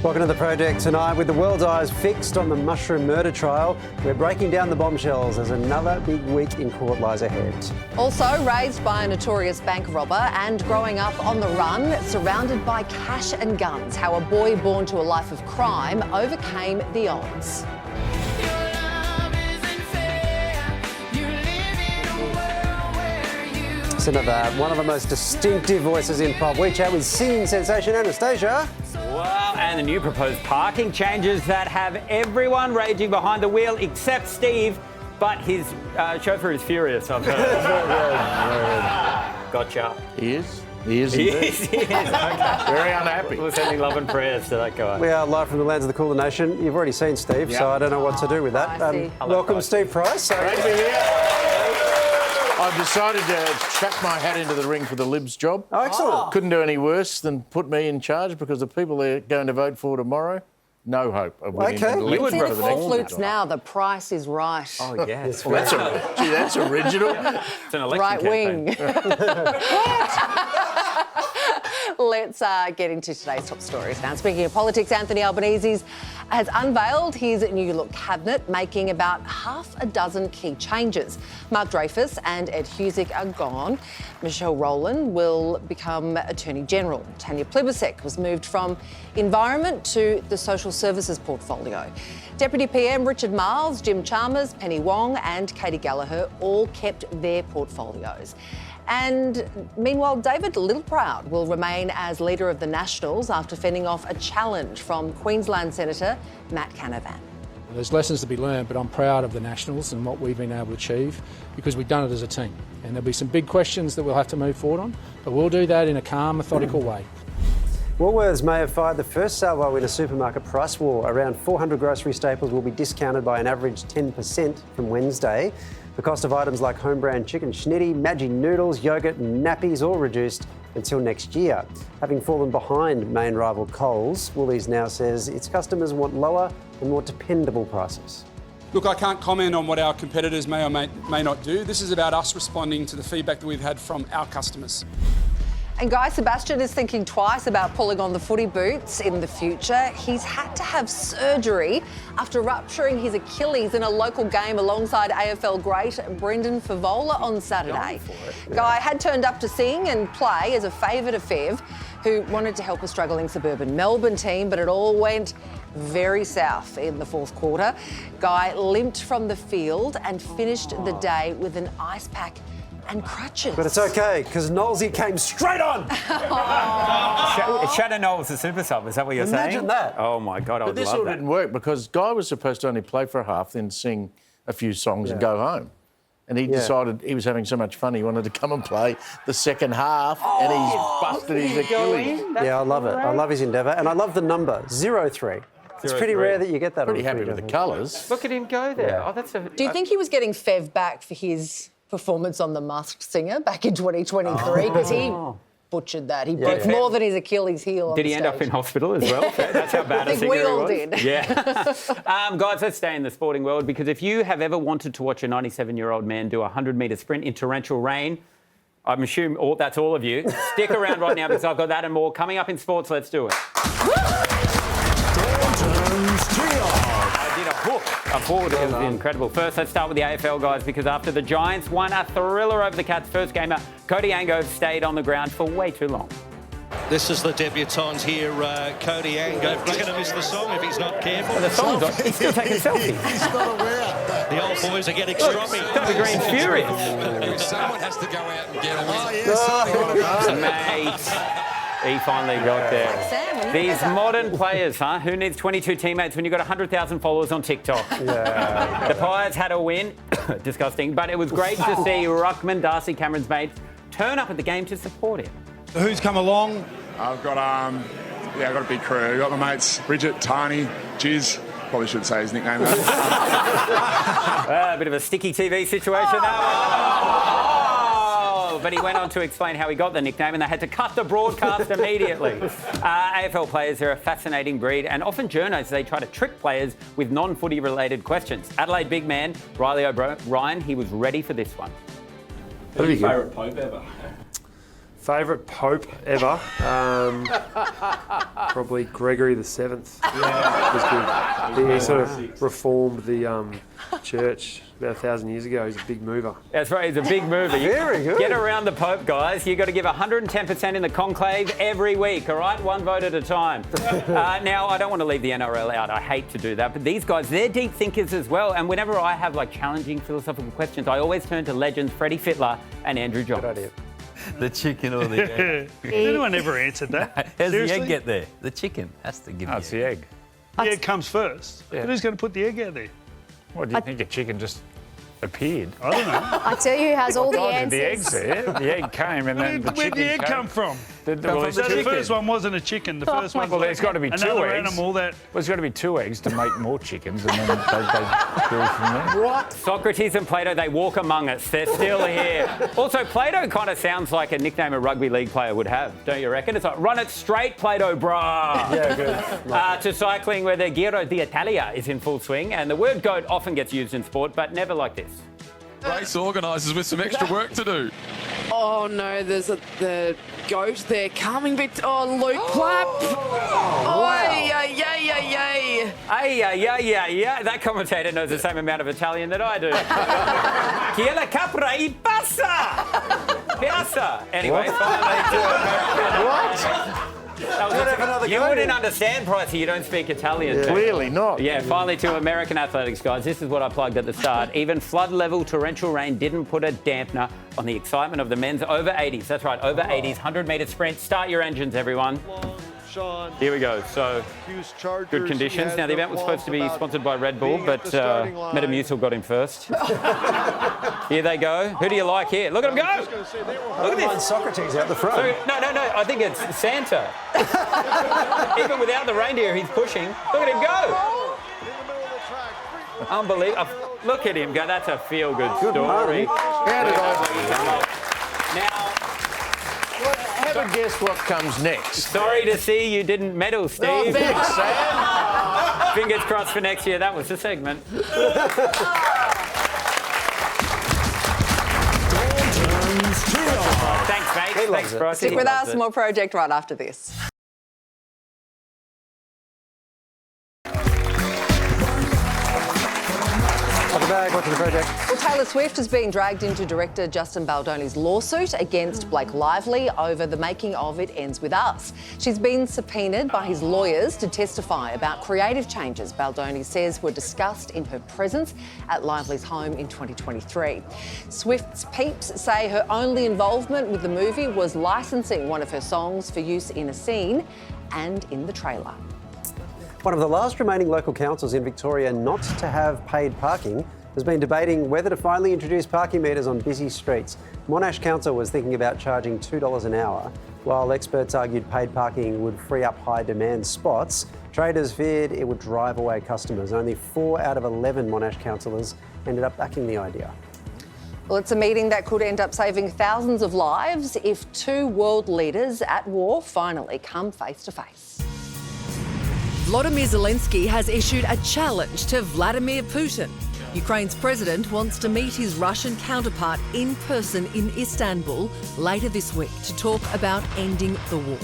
Welcome to The Project tonight. With the world's eyes fixed on the Mushroom murder trial, we're breaking down the bombshells as another big week in court lies ahead. Also raised by a notorious bank robber and growing up on the run, surrounded by cash and guns, how a boy born to a life of crime overcame the odds. One of the most distinctive voices in pop. We chat with singing sensation Anastacia. Wow, and the new proposed parking changes that have everyone raging behind the wheel except Steve, but his chauffeur is furious, I've heard. Gotcha. He is? He is. He is. Okay. Very unhappy. We're sending love and prayers to that guy. We are live from the lands of the Cooler Nation. You've already seen Steve, so I don't know what to do with that. Welcome, Steve Price. Great to be here. I've decided to chuck my hat into the ring for the Libs job. Oh, excellent. Couldn't do any worse than put me in charge because the people they're going to vote for tomorrow, no hope of winning the election. You would See the rather four flutes now, the price is right. Oh, yes. Well, that's original. It's an election Right campaign. wing. Let's get into today's top stories now. Speaking of politics, Anthony Albanese has unveiled his new look cabinet, making about half a dozen key changes. Mark Dreyfus and Ed Husic are gone. Michelle Rowland will become Attorney General. Tanya Plibersek was moved from Environment to the Social Services portfolio. Deputy PM Richard Marles, Jim Chalmers, Penny Wong and Katie Gallagher all kept their portfolios. And meanwhile, David Littleproud will remain as leader of the Nationals after fending off a challenge from Queensland Senator Matt Canavan. There's lessons to be learned, but I'm proud of the Nationals and what we've been able to achieve because we've done it as a team. And there'll be some big questions that we'll have to move forward on, but we'll do that in a calm, methodical way. Woolworths may have fired the first salvo in a supermarket price war. Around 400 grocery staples will be discounted by an average 10% from Wednesday. The cost of items like home brand chicken schnitty, Maggi noodles, yoghurt and nappies all reduced until next year. Having fallen behind main rival Coles, Woolies now says its customers want lower and more dependable prices. Look, I can't comment on what our competitors may or may not do. This is about us responding to the feedback that we've had from our customers. And Guy Sebastian is thinking twice about pulling on the footy boots in the future. He's had to have surgery after rupturing his Achilles in a local game alongside AFL great Brendan Favola on Saturday. Guy had turned up to sing and play as a favour to Fev, who wanted to help a struggling suburban Melbourne team, but it all went very south in the fourth quarter. Guy limped from the field and finished the day with an ice pack and crutches. But it's okay, because Knowlesy came straight on. Shadow Knowles, the super sub, is that what you're saying? Imagine that. Oh, my God, I would But this love all that. didn't work because Guy was supposed to only play for a half, then sing a few songs and go home. And he decided he was having so much fun, he wanted to come and play the second half, and he's busted his Achilles. Yeah, I love it. I love his endeavour, and I love the number, 0-3. It's pretty rare that you get that. Pretty on happy Twitter, with the I think. colours. Look at him go there. Yeah. Oh, that's a... Do you think he was getting Fev back for his performance on The Masked Singer back in 2023? Because he butchered that. He broke more than his Achilles heel on Did the he end up stage. in hospital as well? That's how bad I a think singer we he all was. did. Yeah. Guys, let's stay in the sporting world because if you have ever wanted to watch a 97-year-old man do a 100-metre sprint in torrential rain, I'm assuming that's all of you. Stick around right now because I've got that and more coming up in sports. Let's do it. I did a hook. A forward. It was incredible. First, let's start with the AFL, guys, because after the Giants won a thriller over the Cats' first gamer, Cody Ango stayed on the ground for way too long. This is the debutant here, Cody Ango. He's going to miss the song if he's not careful. The song's on. He's still taking selfies. He's not aware. The old boys are getting stroppy. The Green's furious. Someone has to go out and get a win. Mate. He finally got there. Sam, These modern players, huh? Who needs 22 teammates when you've got 100,000 followers on TikTok? Yeah. The Pies had a win. Disgusting. But it was great to see Ruckman, Darcy Cameron's mate, turn up at the game to support him. Who's come along? I've got I've got a big crew. I've got my mates Bridget, Tiny, Jizz. Probably should say his nickname. A bit of a sticky TV situation. But he went on to explain how he got the nickname and they had to cut the broadcast immediately. AFL players are a fascinating breed and often journos, they try to trick players with non-footy related questions. Adelaide big man Riley O'Brien, he was ready for this one. Who's your favourite Pope ever? Favourite Pope ever? Probably Gregory the Seventh. Yeah. Was good. He sort of reformed the church about 1,000 years ago. He's a big mover. That's right, he's a big mover. Very good. Get around the Pope, guys. You've got to give 110% in the conclave every week, all right? One vote at a time. Now, I don't want to leave the NRL out. I hate to do that. But these guys, they're deep thinkers as well. And whenever I have, like, challenging philosophical questions, I always turn to legends Freddie Fittler and Andrew Johns. Good idea. The chicken or the egg? Anyone ever answered that? How's Seriously? the egg get there? The chicken has to give It's the egg. The egg comes first. Yeah. But who's going to put the egg out there? What, do you think a chicken just appeared? I don't know. I tell you who has all the God, answers. the egg's there. The egg came and then the Where'd chicken the egg came. come from? The first one wasn't a chicken. The first one Well, there's got to be two another eggs. animal that... Well, there's got to be two eggs to make more chickens, and then they go from there. What? Socrates and Plato, they walk among us. They're still here. Also, Plato kind of sounds like a nickname a rugby league player would have, don't you reckon? It's like, run it straight, Plato, brah. Yeah, good. To cycling, where the Giro d'Italia is in full swing, and the word goat often gets used in sport, but never like this. Race organisers with some extra work to do. Oh no, there's the goat there coming, but Luke Clapp. Yeah. That commentator knows the same amount of Italian that I do. Chi la capra e passa! Piazza! Anyway, finally you wouldn't understand, Pricey. You don't speak Italian. Yeah. Clearly not. Yeah, finally to American athletics, guys. This is what I plugged at the start. Even flood-level torrential rain didn't put a dampener on the excitement of the men's over 80s. That's right, over 80s, 100-metre sprint. Start your engines, everyone. Here we go. So, good conditions. Now, the event was supposed to be sponsored by Red Bull, but Metamucil got him first. Here they go. Who do you like here? Look at him go! Look at this. Socrates out the front. So, no. I think it's Santa. Even without the reindeer, he's pushing. Look at him go! Unbelievable. Look at him go. That's a feel-good story. Now, have a guess what comes next. Sorry to see you didn't medal, Steve. Oh, thanks, Sam. Fingers crossed for next year. That was the segment. Thanks, mate. Thanks, Bryce. Stick with us. More Project right after this. Welcome back. Welcome to the Project. Well, Taylor Swift has been dragged into director Justin Baldoni's lawsuit against Blake Lively over the making of It Ends With Us. She's been subpoenaed by his lawyers to testify about creative changes Baldoni says were discussed in her presence at Lively's home in 2023. Swift's peeps say her only involvement with the movie was licensing one of her songs for use in a scene and in the trailer. One of the last remaining local councils in Victoria not to have paid parking has been debating whether to finally introduce parking meters on busy streets. Monash Council was thinking about charging $2 an hour, while experts argued paid parking would free up high-demand spots. Traders feared it would drive away customers. Only 4 out of 11 Monash councillors ended up backing the idea. Well, it's a meeting that could end up saving thousands of lives if two world leaders at war finally come face to face. Volodymyr Zelensky has issued a challenge to Vladimir Putin. Ukraine's president wants to meet his Russian counterpart in person in Istanbul later this week to talk about ending the war.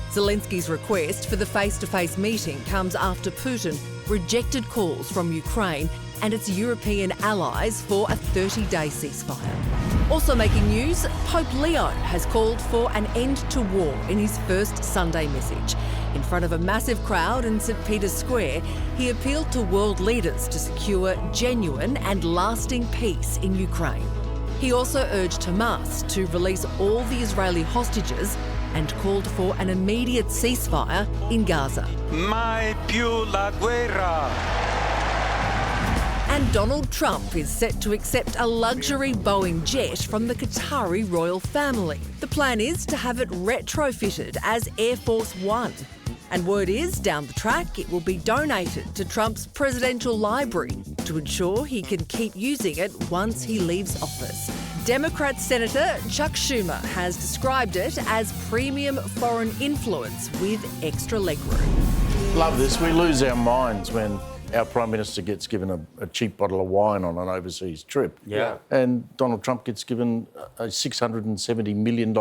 Zelensky's request for the face-to-face meeting comes after Putin rejected calls from Ukraine and its European allies for a 30-day ceasefire. Also making news, Pope Leo has called for an end to war in his first Sunday message. In front of a massive crowd in St. Peter's Square, he appealed to world leaders to secure genuine and lasting peace in Ukraine. He also urged Hamas to release all the Israeli hostages and called for an immediate ceasefire in Gaza. Mai più la guerra. And Donald Trump is set to accept a luxury Boeing jet from the Qatari royal family. The plan is to have it retrofitted as Air Force One. And word is, down the track, it will be donated to Trump's presidential library to ensure he can keep using it once he leaves office. Democrat Senator Chuck Schumer has described it as premium foreign influence with extra legroom. Love this. We lose our minds when our Prime Minister gets given a cheap bottle of wine on an overseas trip. Yeah. And Donald Trump gets given a $670 million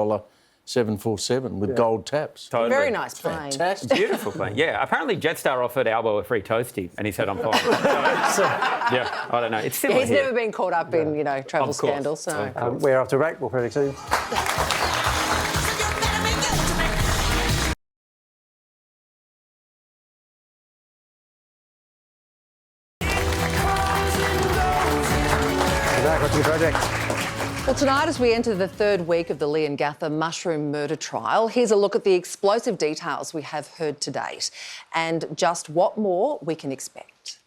747 with gold taps. Totally. Very nice plane. Fantastic. Beautiful plane. Yeah, apparently Jetstar offered Albo a free toasty and he said, I'm fine. Yeah, I don't know. It's similar He's here. never been caught up in, travel Of course. scandals. So. We're off to break. We'll predict soon. What's your project? Well, tonight, as we enter the third week of the Leongatha Mushroom murder trial, here's a look at the explosive details we have heard to date and just what more we can expect.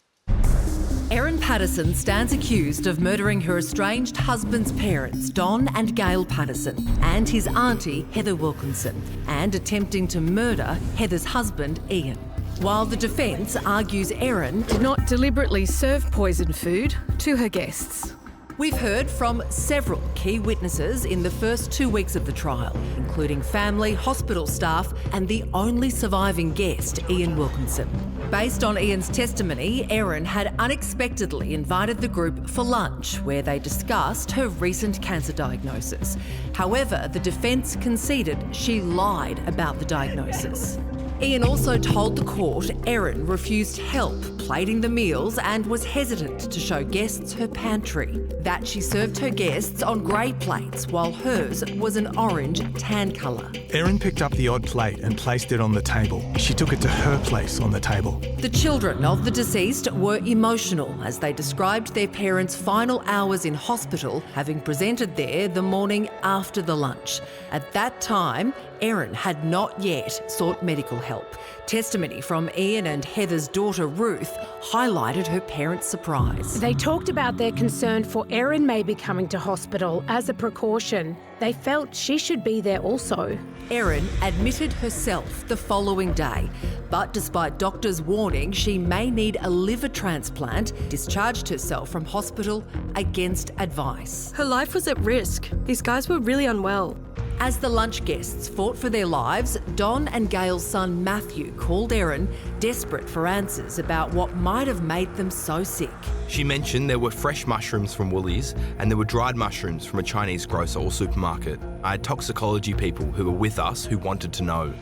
Erin Patterson stands accused of murdering her estranged husband's parents, Don and Gail Patterson, and his auntie, Heather Wilkinson, and attempting to murder Heather's husband, Ian. While the defence argues Erin did not deliberately serve poisoned food to her guests. We've heard from several key witnesses in the first 2 weeks of the trial, including family, hospital staff and the only surviving guest, Ian Wilkinson. Based on Ian's testimony, Erin had unexpectedly invited the group for lunch, where they discussed her recent cancer diagnosis. However, the defence conceded she lied about the diagnosis. Ian also told the court Erin refused help plating the meals and was hesitant to show guests her pantry, that she served her guests on grey plates while hers was an orange tan colour. Erin picked up the odd plate and placed it on the table. She took it to her place on the table. The children of the deceased were emotional as they described their parents' final hours in hospital, having presented there the morning after the lunch. At that time, Erin had not yet sought medical help. Testimony from Ian and Heather's daughter Ruth highlighted her parents' surprise. They talked about their concern for Erin maybe coming to hospital as a precaution. They felt she should be there also. Erin admitted herself the following day, but despite doctors' warning she may need a liver transplant, discharged herself from hospital against advice. Her life was at risk. These guys were really unwell. As the lunch guests fought for their lives, Don and Gail's son Matthew called Erin, desperate for answers about what might have made them so sick. She mentioned there were fresh mushrooms from Woolies and there were dried mushrooms from a Chinese grocer or supermarket. I had toxicology people who were with us who wanted to know.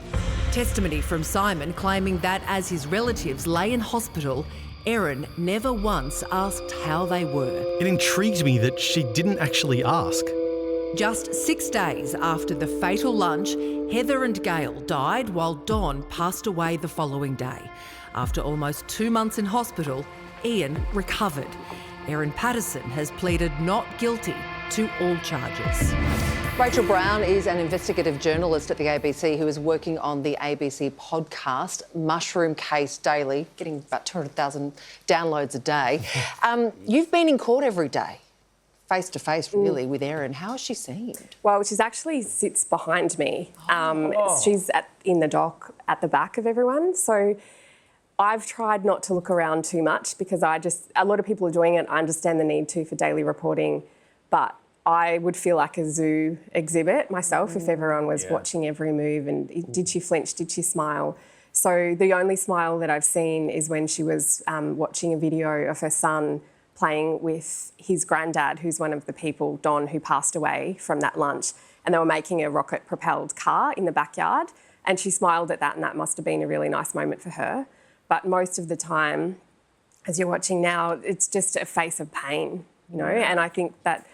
Testimony from Simon claiming that as his relatives lay in hospital, Erin never once asked how they were. It intrigued me that she didn't actually ask. Just 6 days after the fatal lunch, Heather and Gail died while Don passed away the following day. After almost 2 months in hospital, Ian recovered. Erin Patterson has pleaded not guilty to all charges. Rachael Brown is an investigative journalist at the ABC who is working on the ABC podcast Mushroom Case Daily, getting about 200,000 downloads a day. You've been in court every day, face to face, really, with Erin. How has she seemed? Well, she actually sits behind me. She's in the dock at the back of everyone. So I've tried not to look around too much because a lot of people are doing it. I understand the need to for daily reporting, but I would feel like a zoo exhibit myself if everyone was watching every move and did she flinch, did she smile? So the only smile that I've seen is when she was watching a video of her son playing with his granddad, who's one of the people, Don, who passed away from that lunch, and they were making a rocket-propelled car in the backyard, and she smiled at that, and that must have been a really nice moment for her. But most of the time, as you're watching now, it's just a face of pain, and I think that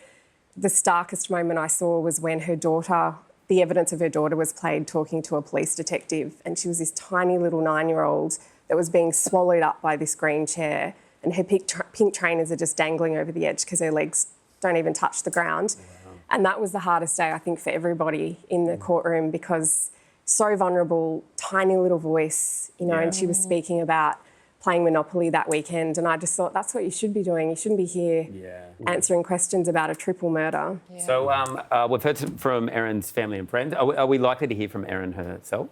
the starkest moment I saw was when the evidence of her daughter was played talking to a police detective, and she was this tiny little 9-year-old that was being swallowed up by this green chair, and her pink trainers are just dangling over the edge because her legs don't even touch the ground. Wow. And that was the hardest day, I think, for everybody in the courtroom because so vulnerable, tiny little voice, and she was speaking about playing Monopoly that weekend, and I just thought that's what you should be doing. You shouldn't be here answering questions about a triple murder. Yeah. So we've heard from Erin's family and friends. Are we likely to hear from Erin herself?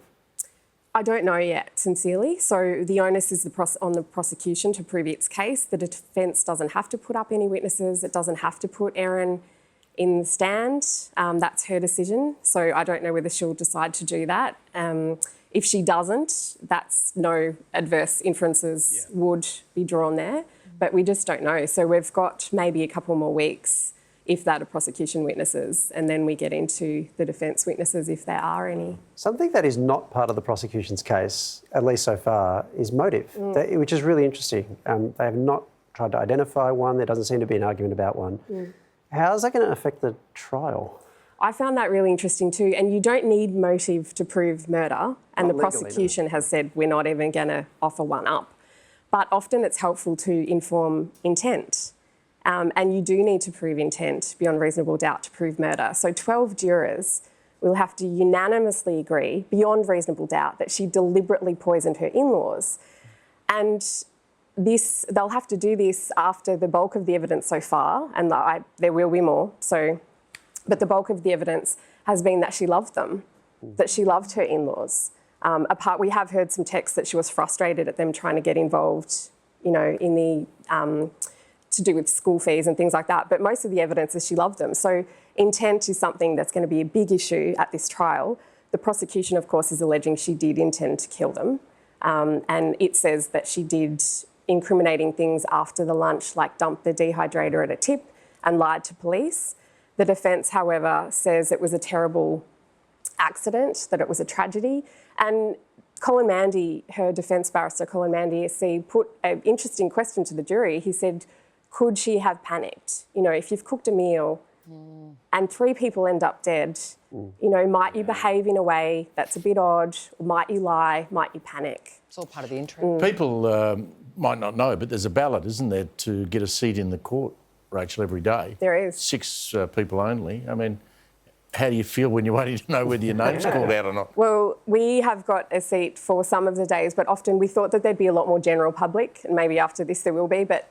I don't know yet, sincerely. So the onus is on the prosecution to prove its case. The defence doesn't have to put up any witnesses. It doesn't have to put Erin in the stand. That's her decision. So I don't know whether she'll decide to do that. If she doesn't, that's no adverse inferences would be drawn there. But we just don't know. So we've got maybe a couple more weeks if that are prosecution witnesses, and then we get into the defence witnesses if there are any. Something that is not part of the prosecution's case, at least so far, is motive, which is really interesting. They have not tried to identify one. There doesn't seem to be an argument about one. How is that going to affect the trial? I found that really interesting too. And you don't need motive to prove murder. And the prosecution has said we're not even going to offer one up. But often it's helpful to inform intent. And you do need to prove intent beyond reasonable doubt to prove murder. So 12 jurors will have to unanimously agree, beyond reasonable doubt, that she deliberately poisoned her in-laws. And they'll have to do this after the bulk of the evidence so far, and there will be more. But the bulk of the evidence has been that she loved them, that she loved her in-laws. We have heard some texts that she was frustrated at them trying to get involved, in the to do with school fees and things like that. But most of the evidence is she loved them. So intent is something that's going to be a big issue at this trial. The prosecution, of course, is alleging she did intend to kill them, and it says that she did incriminating things after the lunch, like dumped the dehydrator at a tip and lied to police. The defence, however, says it was a terrible accident, that it was a tragedy. And Colin Mandy, her defence barrister, Colin Mandy, SC, put an interesting question to the jury. He said, could she have panicked? If you've cooked a meal and 3 people end up dead, might you behave in a way that's a bit odd? Or might you lie? Might you panic? It's all part of the intrigue. People might not know, but there's a ballot, isn't there, to get a seat in the court, Rachel, every day. There is. 6 people only. I mean, how do you feel when you're waiting to know whether your name's called out or not? Well, we have got a seat for some of the days, but often we thought that there'd be a lot more general public, and maybe after this there will be, but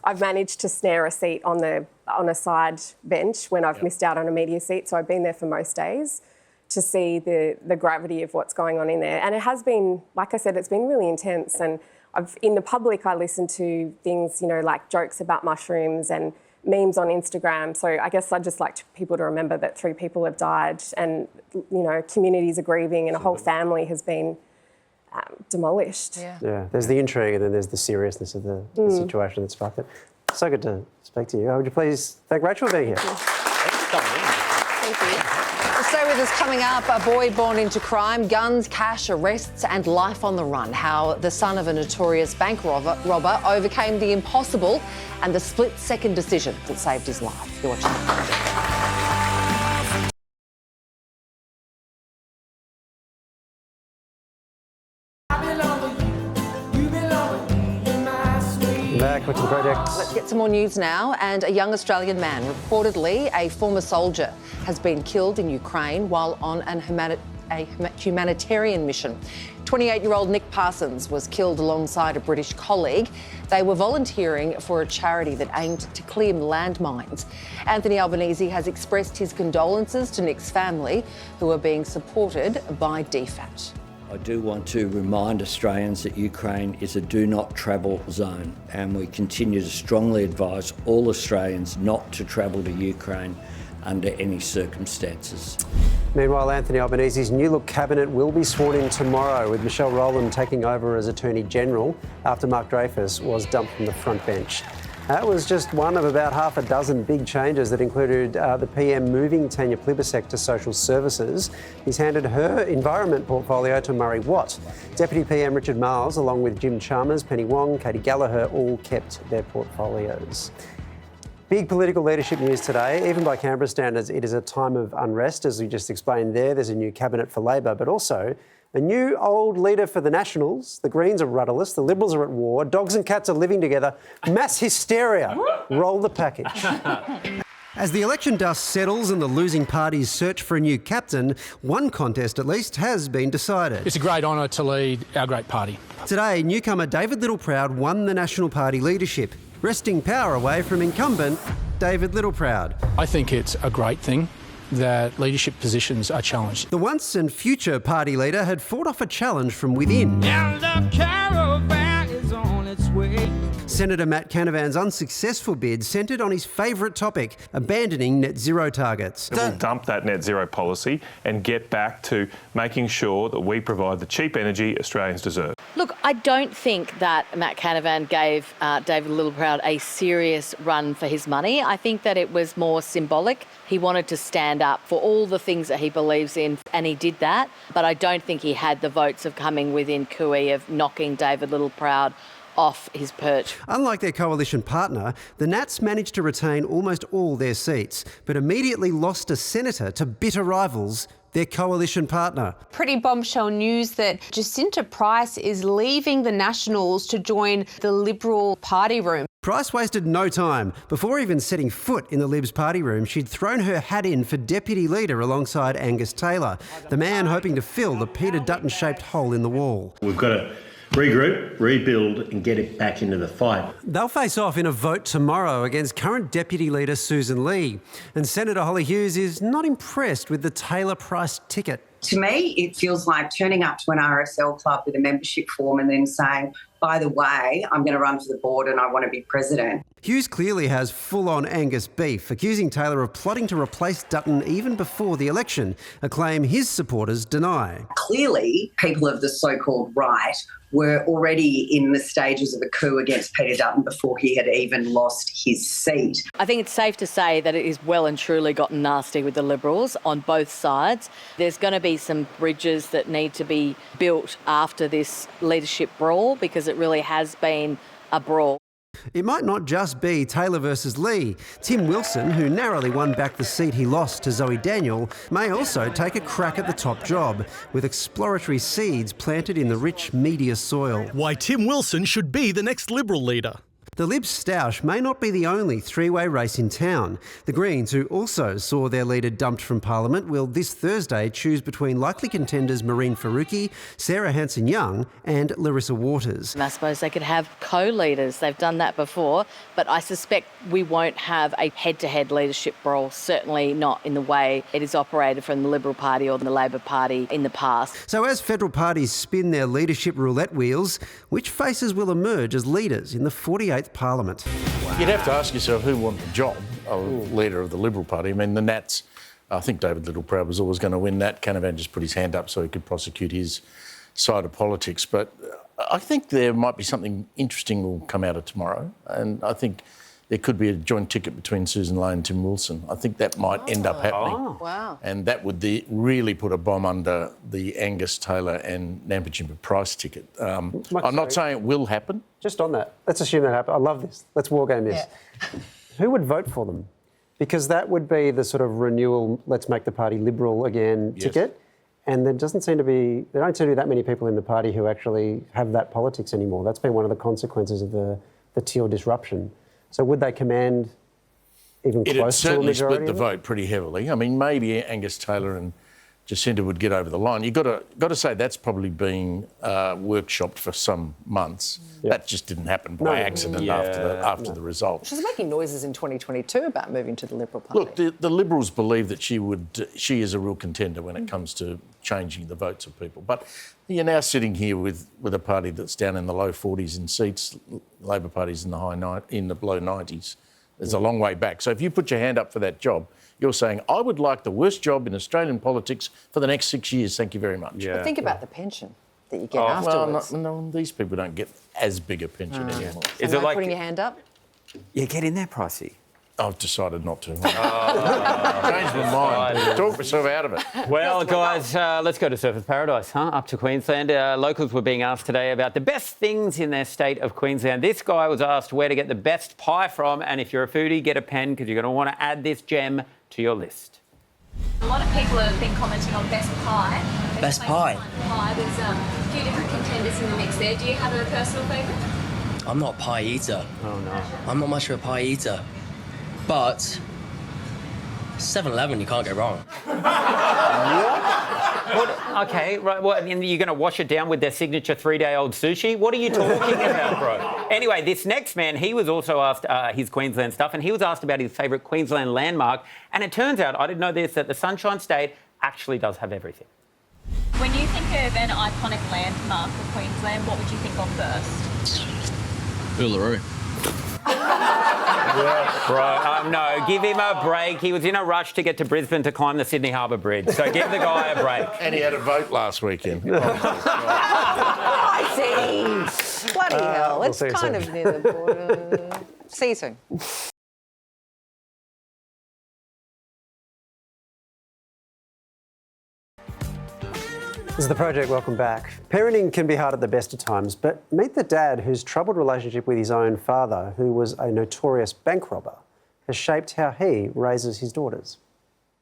I've managed to snare a seat on a side bench when I've missed out on a media seat, so I've been there for most days to see the gravity of what's going on in there. And it has been, like I said, it's been really intense. And in the public, I listen to things, like jokes about mushrooms and memes on Instagram. So I guess I'd just like people to remember that 3 people have died, and, communities are grieving, and a whole family has been demolished. Yeah, there's the intrigue, and then there's the seriousness of the situation that sparked it. So good to speak to you. Would you please thank Rachel for being here? Thank you. Stay with us. Coming up, a boy born into crime, guns, cash, arrests and life on the run. How the son of a notorious bank robber overcame the impossible and the split-second decision that saved his life. You're watching. Back with some projects. Let's get some more news now. And a young Australian man, reportedly a former soldier, has been killed in Ukraine while on a humanitarian mission. 28-year-old Nick Parsons was killed alongside a British colleague. They were volunteering for a charity that aimed to clear landmines. Anthony Albanese has expressed his condolences to Nick's family, who are being supported by DFAT. I do want to remind Australians that Ukraine is a do not travel zone, and we continue to strongly advise all Australians not to travel to Ukraine under any circumstances. Meanwhile, Anthony Albanese's new look cabinet will be sworn in tomorrow, with Michelle Rowland taking over as Attorney General after Mark Dreyfus was dumped from the front bench. That was just one of about half a dozen big changes that included the PM moving Tanya Plibersek to social services. He's handed her environment portfolio to Murray Watt. Deputy PM Richard Marles, along with Jim Chalmers, Penny Wong, Katie Gallagher, all kept their portfolios. Big political leadership news today. Even by Canberra standards, it is a time of unrest, as we just explained there. There's a new cabinet for Labor, but also a new old leader for the Nationals. The Greens are rudderless, the Liberals are at war, dogs and cats are living together. Mass hysteria. Roll the package. As the election dust settles and the losing parties search for a new captain, one contest at least has been decided. It's a great honour to lead our great party. Today, newcomer David Littleproud won the National Party leadership, wresting power away from incumbent David Littleproud. I think it's a great thing that leadership positions are challenged. The once and future party leader had fought off a challenge from within. Now the caravan is on its way. Senator Matt Canavan's unsuccessful bid centred on his favourite topic, abandoning net zero targets. We'll dump that net zero policy and get back to making sure that we provide the cheap energy Australians deserve. Look, I don't think that Matt Canavan gave David Littleproud a serious run for his money. I think that it was more symbolic. He wanted to stand up for all the things that he believes in, and he did that. But I don't think he had the votes of coming within cooey of knocking David Littleproud off his perch. Unlike their coalition partner, the Nats managed to retain almost all their seats, but immediately lost a senator to bitter rivals, their coalition partner. Pretty bombshell news that Jacinta Price is leaving the Nationals to join the Liberal party room. Price wasted no time. Before even setting foot in the Libs party room, she'd thrown her hat in for deputy leader alongside Angus Taylor, the man hoping to fill the Peter Dutton-shaped hole in the wall. We've got to regroup, rebuild and get it back into the fight. They'll face off in a vote tomorrow against current Deputy Leader Susan Lee. And Senator Holly Hughes is not impressed with the Taylor-Price ticket. To me, it feels like turning up to an RSL club with a membership form and then saying, by the way, I'm going to run for the board and I want to be president. Hughes clearly has full-on Angus beef, accusing Taylor of plotting to replace Dutton even before the election, a claim his supporters deny. Clearly, people of the so-called right were already in the stages of a coup against Peter Dutton before he had even lost his seat. I think it's safe to say that it is well and truly gotten nasty with the Liberals on both sides. There's going to be some bridges that need to be built after this leadership brawl, because it really has been a brawl. It might not just be Taylor versus Lee. Tim Wilson, who narrowly won back the seat he lost to Zoe Daniel, may also take a crack at the top job, with exploratory seeds planted in the rich media soil. Why Tim Wilson should be the next Liberal leader. The Libs' stoush may not be the only three-way race in town. The Greens, who also saw their leader dumped from Parliament, will this Thursday choose between likely contenders Marine Faruqi, Sarah Hanson-Young and Larissa Waters. And I suppose they could have co-leaders. They've done that before, but I suspect we won't have a head-to-head leadership brawl, certainly not in the way it is operated from the Liberal Party or the Labor Party in the past. So as federal parties spin their leadership roulette wheels, which faces will emerge as leaders in the 48th Parliament? You'd have to ask yourself who won the job of leader of the Liberal Party. I mean, the Nats, I think David Littleproud was always going to win that. Canavan just put his hand up so he could prosecute his side of politics. But I think there might be something interesting will come out of tomorrow. And I think there could be a joint ticket between Susan Lee and Tim Wilson. I think that might end up happening. Oh, wow. And that would really put a bomb under the Angus Taylor and Nampijinpa Price ticket. I'm not saying it will happen. Just on that, let's assume that happens. I love this. Let's war game this. Yeah. Who would vote for them? Because that would be the sort of renewal, let's make the party liberal again ticket. And there don't seem to be that many people in the party who actually have that politics anymore. That's been one of the consequences of the Teal disruption. So would they command even close to a majority? It'd certainly split the vote pretty heavily. I mean, maybe Angus Taylor and Jacinta would get over the line. You've got to say that's probably been workshopped for some months. Yep. That just didn't happen by accident after the result. She was making noises in 2022 about moving to the Liberal Party. Look, the Liberals believe that she is a real contender when it comes to changing the votes of people. But you're now sitting here with a party that's down in the low 40s in seats. Labor Party's in the low 90s. There's a long way back. So if you put your hand up for that job, you're saying, I would like the worst job in Australian politics for the next 6 years. Thank you very much. Yeah. But think about the pension that you get afterwards. Well, no, these people don't get as big a pension anymore. Is it like putting your hand up? Yeah, get in there, Pricey. I've decided not to. Changed my mind. Talk myself out of it. Well, guys, let's go to Surfers Paradise, up to Queensland. Locals were being asked today about the best things in their state of Queensland. This guy was asked where to get the best pie from, and if you're a foodie, get a pen because you're going to want to add this gem to your list. A lot of people have been commenting on best pie. Best pie? There's a few different contenders in the mix there. Do you have a personal favourite? I'm not a pie eater. Oh, no. I'm not much of a pie eater. But 7-Eleven, you can't go wrong. What? Okay, right. What? And you're going to wash it down with their signature 3-day-old sushi? What are you talking about, bro? Anyway, this next man, he was also asked his Queensland stuff, and he was asked about his favourite Queensland landmark. And it turns out, I didn't know this, that the Sunshine State actually does have everything. When you think of an iconic landmark for Queensland, what would you think of first? Uluru. Bro, no, give him a break. He was in a rush to get to Brisbane to climb the Sydney Harbour Bridge, so give the guy a break. And he had a vote last weekend. I see. Bloody hell, we'll it's see you kind soon. of near the border. See you soon. This is The Project, welcome back. Parenting can be hard at the best of times, but meet the dad whose troubled relationship with his own father, who was a notorious bank robber, has shaped how he raises his daughters.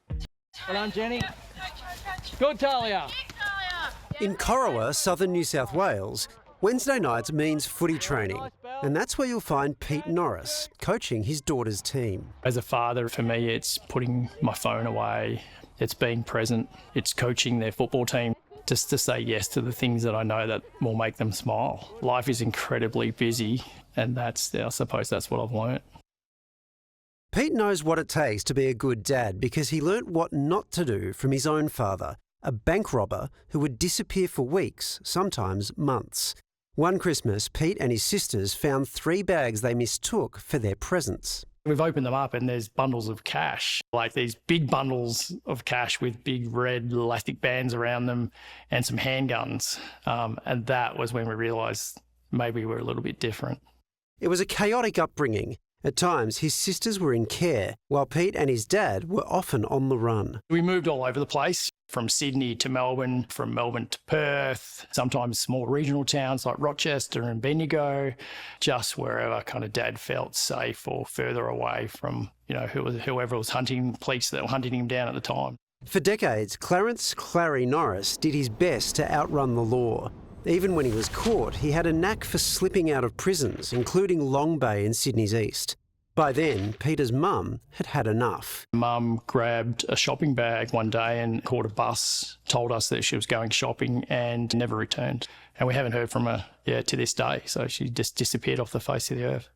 Well done, Jenny. Good, Talia. In Corowa, southern New South Wales, Wednesday nights means footy training, and that's where you'll find Pete Norris coaching his daughter's team. As a father, for me, it's putting my phone away, it's being present, it's coaching their football team. Just to say yes to the things that I know that will make them smile. Life is incredibly busy, and I suppose that's what I've learnt. Pete knows what it takes to be a good dad because he learnt what not to do from his own father, a bank robber who would disappear for weeks, sometimes months. One Christmas, Pete and his sisters found 3 bags they mistook for their presents. We've opened them up and there's bundles of cash, like these big bundles of cash with big red elastic bands around them and some handguns. And that was when we realised maybe we're a little bit different. It was a chaotic upbringing. At times, his sisters were in care, while Pete and his dad were often on the run. We moved all over the place, from Sydney to Melbourne, from Melbourne to Perth, sometimes small regional towns like Rochester and Bendigo, just wherever kind of Dad felt safe or further away from, whoever was hunting, police that were hunting him down at the time. For decades, Clarence "Clary" Norris did his best to outrun the law. Even when he was caught, he had a knack for slipping out of prisons, including Long Bay in Sydney's east. By then, Peter's mum had had enough. Mum grabbed a shopping bag one day and caught a bus, told us that she was going shopping and never returned. And we haven't heard from her to this day, so she just disappeared off the face of the earth.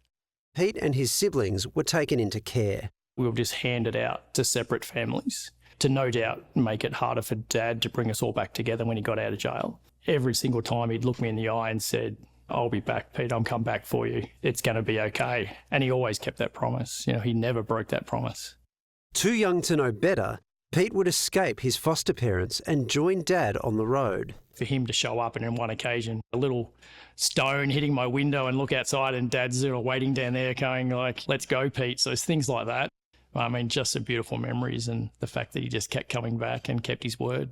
Pete and his siblings were taken into care. We were just handed out to separate families to no doubt make it harder for Dad to bring us all back together when he got out of jail. Every single time he'd look me in the eye and said, "I'll be back, Pete, I'll come back for you. It's going to be okay." And he always kept that promise. He never broke that promise. Too young to know better, Pete would escape his foster parents and join Dad on the road. For him to show up and on one occasion, a little stone hitting my window and look outside and Dad's waiting down there going like, "Let's go, Pete." So it's things like that. I mean, just some beautiful memories and the fact that he just kept coming back and kept his word.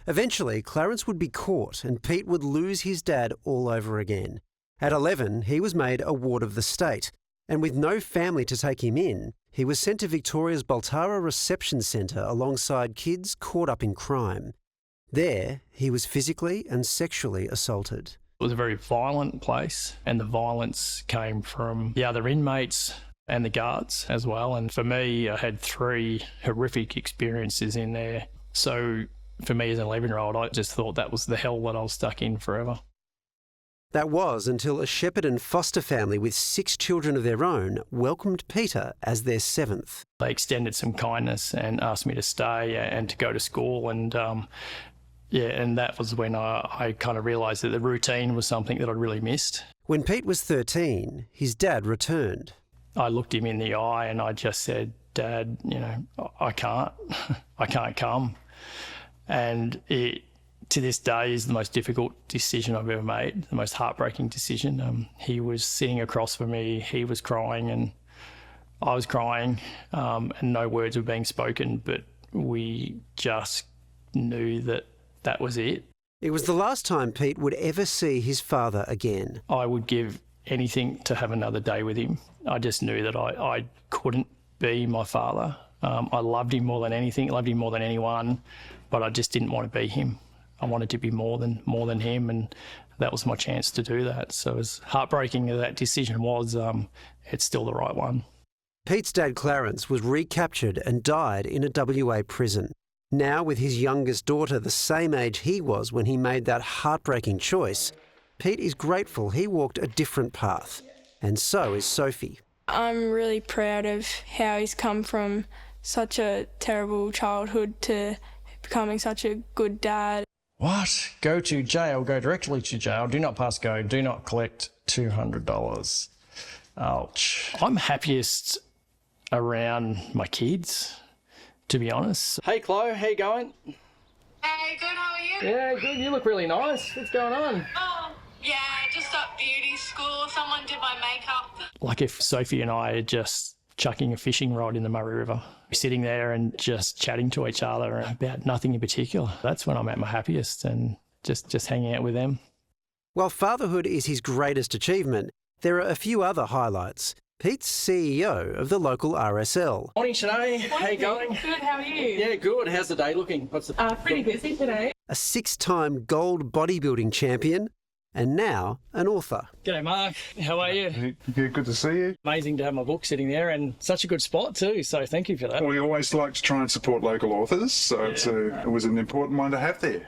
Eventually, Clarence would be caught and Pete would lose his dad all over again. At 11, he was made a ward of the state, and with no family to take him in, he was sent to Victoria's Baltara Reception Centre alongside kids caught up in crime. There, he was physically and sexually assaulted. It was a very violent place, and the violence came from the other inmates and the guards as well. And for me, I had 3 horrific experiences in there. So for me as an 11-year-old, I just thought that was the hell that I was stuck in forever. That was until a Shepparton foster family with 6 children of their own welcomed Peter as their 7th. They extended some kindness and asked me to stay and to go to school. And and that was when I kind of realised that the routine was something that I'd really missed. When Pete was 13, his dad returned. I looked him in the eye and I just said, "Dad, I can't come." And it, to this day, is the most difficult decision I've ever made, the most heartbreaking decision. He was sitting across from me, he was crying and I was crying, and no words were being spoken, but we just knew that that was it. It was the last time Pete would ever see his father again. I would give anything to have another day with him. I just knew that I couldn't be my father. I loved him more than anything, loved him more than anyone, but I just didn't want to be him. I wanted to be more than him, and that was my chance to do that. So as heartbreaking as that decision was, it's still the right one. Pete's dad, Clarence, was recaptured and died in a WA prison. Now, with his youngest daughter the same age he was when he made that heartbreaking choice, Pete is grateful he walked a different path, and so is Sophie. I'm really proud of how he's come from such a terrible childhood to becoming such a good dad. What? Go to jail, go directly to jail, do not pass go, do not collect $200. Ouch. I'm happiest around my kids, to be honest. Hey, Chloe, how you going? Hey, good, how are you? Yeah, good. You look really nice. What's going on? Oh, yeah, just at beauty school. Someone did my makeup. Like if Sophie and I are just chucking a fishing rod in the Murray River, sitting there and just chatting to each other about nothing in particular. That's when I'm at my happiest, and just hanging out with them. While fatherhood is his greatest achievement, there are a few other highlights. Pete's CEO of the local RSL. Morning, Sinead. How you going? Good, how are you? Yeah, good. How's the day looking? What's the... Pretty busy today. A 6-time gold bodybuilding champion, and now an author. G'day, Mark. How are you? Yeah, good to see you. Amazing to have my book sitting there, and such a good spot too, so thank you for that. We always like to try and support local authors, so it was an important one to have there.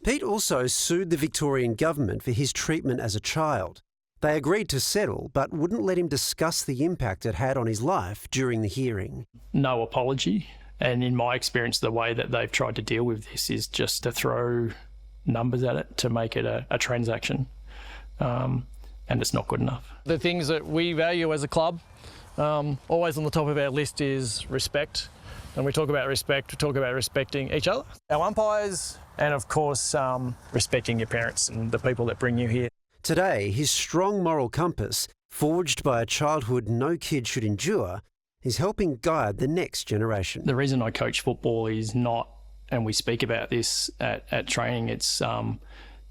Pete also sued the Victorian government for his treatment as a child. They agreed to settle, but wouldn't let him discuss the impact it had on his life during the hearing. No apology, and in my experience, the way that they've tried to deal with this is just to throw numbers at it to make it a transaction, and it's not good enough. The things that we value as a club, always on the top of our list is respect. When we talk about respect, we talk about respecting each other, our umpires, and of course, respecting your parents and the people that bring you here. Today, his strong moral compass, forged by a childhood no kid should endure, is helping guide the next generation. The reason I coach football is not, and we speak about this at training, it's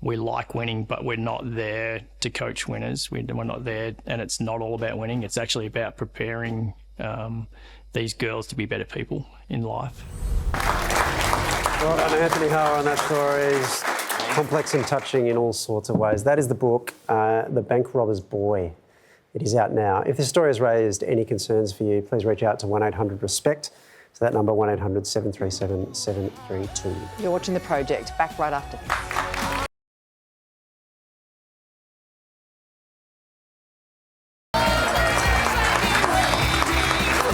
we like winning, but we're not there to coach winners. We're not there, and it's not all about winning. It's actually about preparing these girls to be better people in life. Well done, Anthony Howe, on that story. Is complex and touching in all sorts of ways. That is the book, The Bank Robber's Boy. It is out now. If this story has raised any concerns for you, please reach out to 1-800-RESPECT. So that number, 1-800-737-732. You're watching The Project. Back right after this.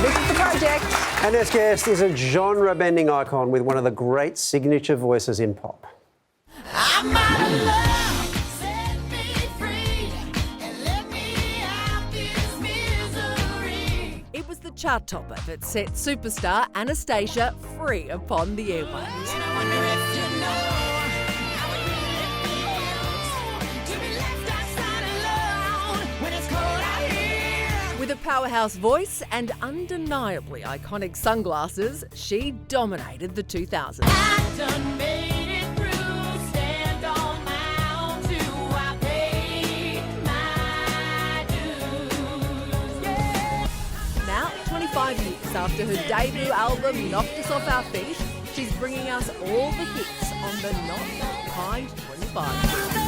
This is The Project. And this guest is a genre-bending icon with one of the great signature voices in pop. I'm out of love, set me free, and let me out this misery. It was the chart topper that set superstar Anastacia free upon the airwaves. With a powerhouse voice and undeniably iconic sunglasses, she dominated the 2000s. I done made it through, stand on my own too, I paid my dues. Yeah. Now, 25 years after her debut album knocked us off our feet, she's bringing us all the hits on the Not Kind 25.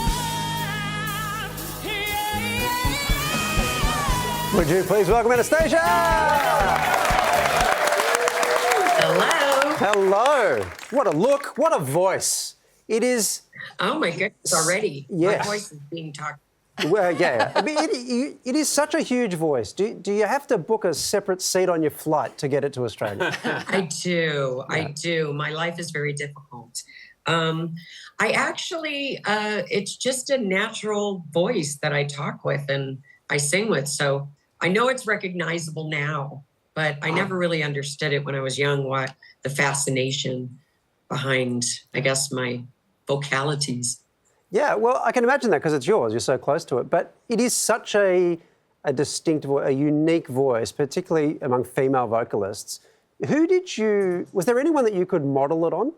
Would you please welcome Anastacia? Hello. Hello. What a look. What a voice. It is. Oh my goodness, already. Yes. My voice is being talked. Well, yeah. I mean, it is such a huge voice. Do you have to book a separate seat on your flight to get it to Australia? I do. Yeah. I do. My life is very difficult. I actually, it's just a natural voice that I talk with and I sing with. So I know it's recognizable now, but I never really understood it when I was young, what the fascination behind, I guess, my vocalities. Yeah, well, I can imagine that because it's yours. You're so close to it. But it is such a distinct voice, a unique voice, particularly among female vocalists. Was there anyone that you could model it on?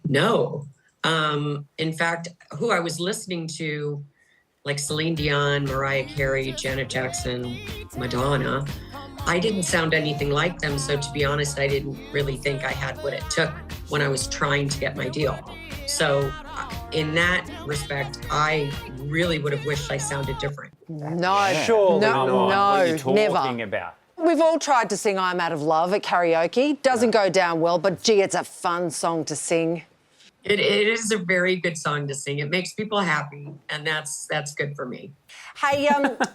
No. In fact, who I was listening to, like Celine Dion, Mariah Carey, Janet Jackson, Madonna, I didn't sound anything like them. So to be honest, I didn't really think I had what it took when I was trying to get my deal. So in that respect, I really would have wished I sounded different. No, Surely no, not. What are you never. talking about? We've all tried to sing I'm Out of Love at karaoke. Doesn't go down well, but gee, it's a fun song to sing. It is a very good song to sing. It makes people happy, and that's good for me. Hey,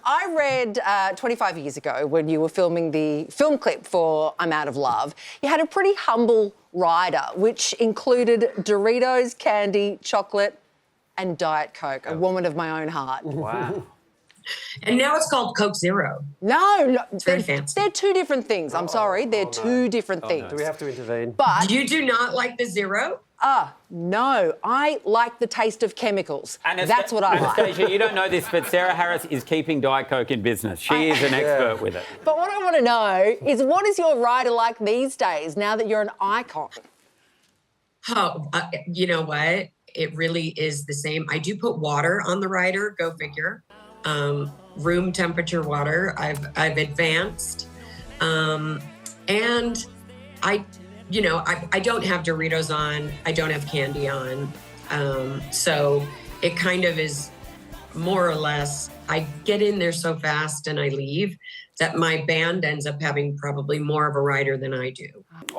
I read 25 years ago when you were filming the film clip for I'm Out of Love, you had a pretty humble rider, which included Doritos, candy, chocolate and Diet Coke, a woman of my own heart. Wow. And now it's called Coke Zero. No, It's very fancy. they're two different things. I'm sorry, they're two different things. Do we have to intervene? But You do not like the Zero? no, I like the taste of chemicals. That's what I like. Anastacia, you don't know this, but Sarah Harris is keeping Diet Coke in business. She is an expert with it. But what I want to know is, what is your rider like these days now that you're an icon? Oh, you know what? It really is the same. I do put water on the rider, go figure. Room temperature water. I've advanced. And I don't have Doritos on. I don't have candy on. So it kind of is more or less, I get in there so fast and I leave that my band ends up having probably more of a rider than I do.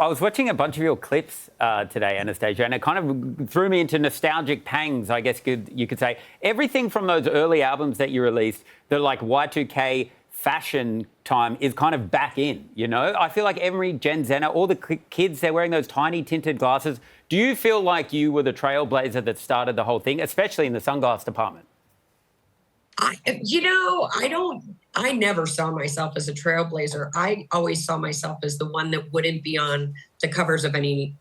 I was watching a bunch of your clips today, Anastacia, and it kind of threw me into nostalgic pangs, I guess you could say. Everything from those early albums that you released, the like Y2K fashion time, is kind of back in, you know? I feel like every Gen Zenner, all the kids, they're wearing those tiny tinted glasses. Do you feel like you were the trailblazer that started the whole thing, especially in the sunglass department? I never saw myself as a trailblazer. I always saw myself as the one that wouldn't be on the covers of any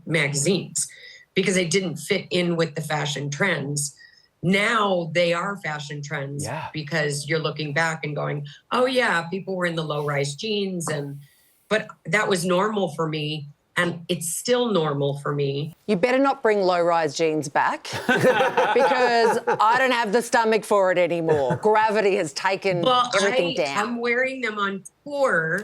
magazines because it didn't fit in with the fashion trends. Now they are fashion trends because you're looking back and going, oh yeah, people were in the low-rise jeans, but that was normal for me. And it's still normal for me. You better not bring low-rise jeans back because I don't have the stomach for it anymore. Gravity has taken everything down. I'm wearing them on tour,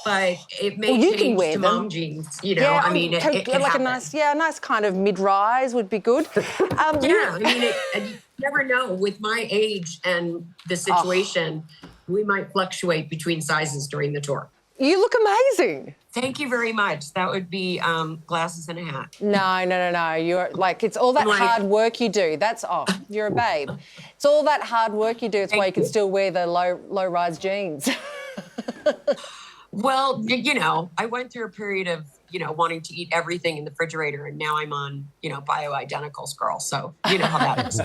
but it may change to mom jeans. You know, Yeah, I mean, it like happens. a nice kind of mid-rise would be good. Yeah, I mean, you never know. With my age and the situation, we might fluctuate between sizes during the tour. You look amazing. Thank you very much. That would be glasses and a hat. No. You're like, it's all that hard work you do. You're a babe. It's all that hard work you do. It's why you can still wear the low-rise jeans. Well, you know, I went through a period of, wanting to eat everything in the refrigerator, and now I'm on, bioidenticals, girl. So you know how that is.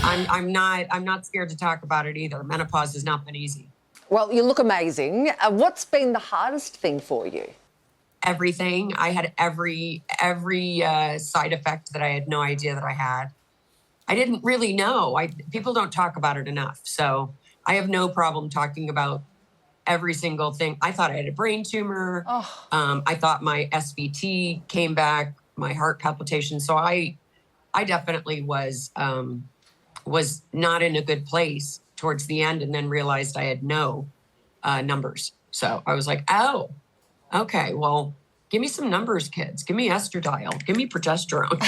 I'm not scared to talk about it either. Menopause has not been easy. Well, you look amazing. What's been the hardest thing for you? Everything. I had every side effect that I had no idea that I had. I didn't really know. People don't talk about it enough. So I have no problem talking about every single thing. I thought I had a brain tumor. I thought my SVT came back, my heart palpitations. So I definitely was not in a good place towards the end, and then realized I had no numbers. So I was like, oh, okay, well, give me some numbers, kids. Give me estradiol. Give me progesterone.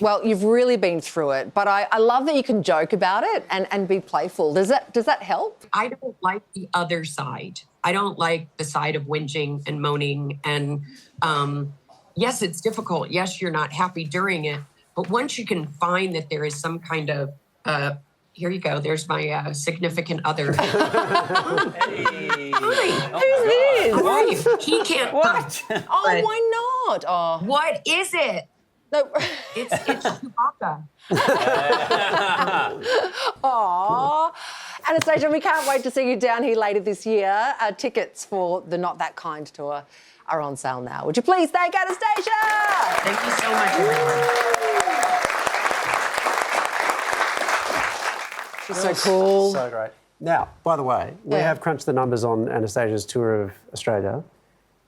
Well, you've really been through it, but I love that you can joke about it and be playful. Does that help? I don't like the other side. I don't like the side of whinging and moaning. And yes, it's difficult. Yes, you're not happy during it. But once you can find that there is some kind of here you go. There's my significant other. Hey. Hi. Who's this? How are you? He can't. What? But why not? Oh. What is it? No. It's Chewbacca. Aww. Anastacia, we can't wait to see you down here later this year. Tickets for the Not That Kind tour are on sale now. Would you please thank Anastacia? Thank you so much, everyone. She's so cool. So great. Now, by the way, we have crunched the numbers on Anastacia's tour of Australia.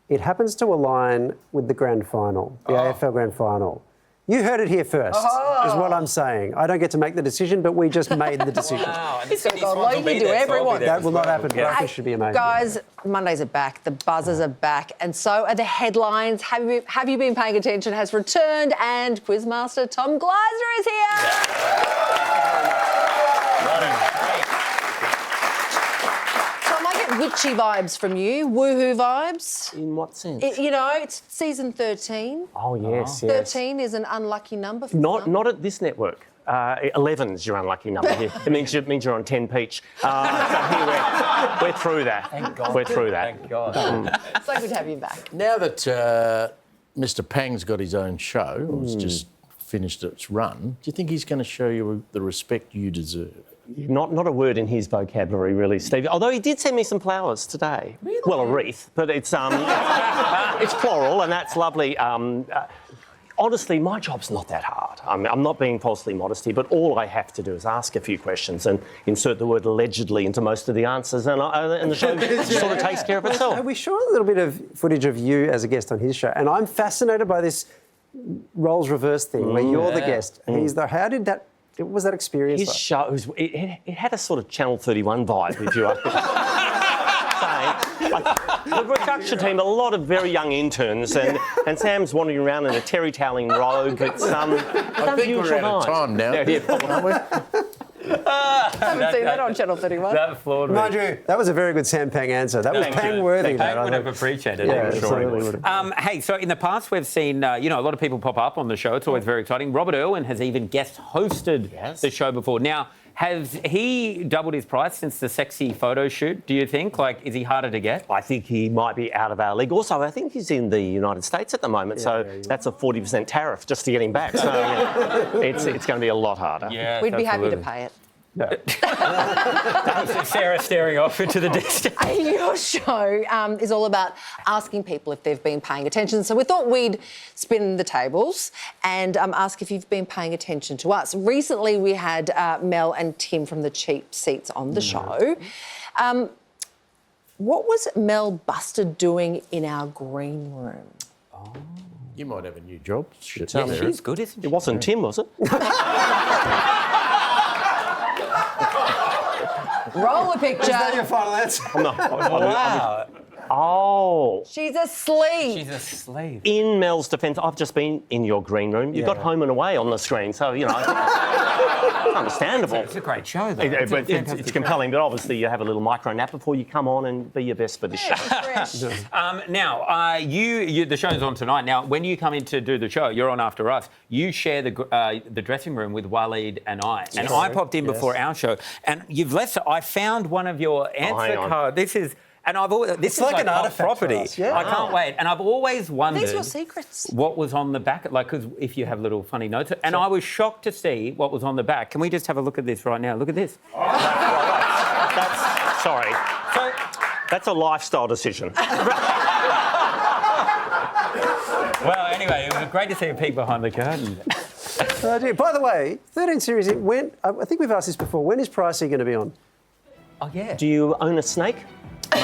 It happens to align with the grand final, the AFL grand final. You heard it here first, is what I'm saying. I don't get to make the decision, but we just made the decision. Wow. It's got God, like you do, everyone. That will not happen, but I think it should be amazing. Guys, Mondays are back, the buzzers are back, and so are the headlines. Have you been paying attention? Has returned, and Quizmaster Tom Gleisner is here. Tom, I get witchy vibes from you, woohoo vibes. In what sense? It's season 13. Oh, yes, yes. 13 is an unlucky number for Not at this network. 11's your unlucky number here. It means you're on 10 peach. So here we're through that. Thank God. We're through that. Thank God. So good to have you back. Now that Mr. Pang's got his own show, or it's just finished its run, do you think he's going to show you the respect you deserve? Not a word in his vocabulary, really, Steve. Although he did send me some flowers today. Really? Well, a wreath, but it's it's floral, and that's lovely. Honestly, my job's not that hard. I'm not being falsely modesty, but all I have to do is ask a few questions and insert the word allegedly into most of the answers, and the show sort of takes care of itself. We shot a little bit of footage of you as a guest on his show, and I'm fascinated by this roles reverse thing where you're the guest. He's the. How did that? What was that experience? His show, it had a sort of Channel 31 vibe, if you like. The production team, a lot of very young interns, and Sam's wandering around in a terry-toweling robe. It's I think we're out of time now. Aren't we? I haven't seen that on Channel 31. That floored me. Mind you, that was a very good Sam Pang answer. That was Pang-worthy. Pang would have appreciated it. Yeah, I'm sure he absolutely would. Hey, so in the past we've seen, a lot of people pop up on the show. It's always very exciting. Robert Irwin has even guest hosted the show before. Now, has he doubled his price since the sexy photo shoot, do you think? Like, is he harder to get? I think he might be out of our league. Also, I think he's in the United States at the moment, that's a 40% tariff just to get him back. So it's going to be a lot harder. Yeah, we'd be happy to pay it. No. Sarah staring off into the distance. Your show is all about asking people if they've been paying attention. So we thought we'd spin the tables and ask if you've been paying attention to us. Recently, we had Mel and Tim from the Cheap Seats on the show. What was Mel Busted doing in our green room? Oh. You might have a new job. She's good, isn't she? It wasn't Tim, was it? Roll a picture. Is that your final answer? Wow. Oh. She's asleep. She's asleep. In Mel's defence, I've just been in your green room. You've got Home and Away on the screen, so, it's understandable. It's a great show, though. It's compelling, but obviously you have a little micro nap before you come on and be your best for this show. Now, the show's on tonight. Now, when you come in to do the show, you're on after us. You share the dressing room with Waleed and I. Yes. And I popped in before our show, and you've left. I found one of your answer cards. This is. And this is like an artefact property. I can't wait. And I've always wondered. These are your secrets. What was on the back? Like, because if you have little funny notes. And I was shocked to see what was on the back. Can we just have a look at this right now? Look at this. Sorry. That's a lifestyle decision. Well, anyway, it was great to see a peek behind the curtain. By the way, 13 series, I think we've asked this before. When is Pricey going to be on? Oh, yeah. Do you own a snake? No.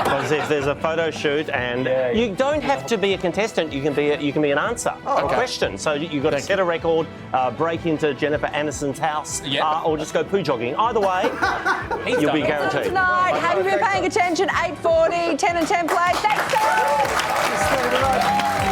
Because if there's a photo shoot and you don't have to be a contestant, you can be an answer, a question. So you've got to set a record, break into Jennifer Aniston's house, or just go poo jogging. Either way, you'll be guaranteed. Tonight, have you been paying attention? 8:40, 10 and 10 play. Thanks, guys.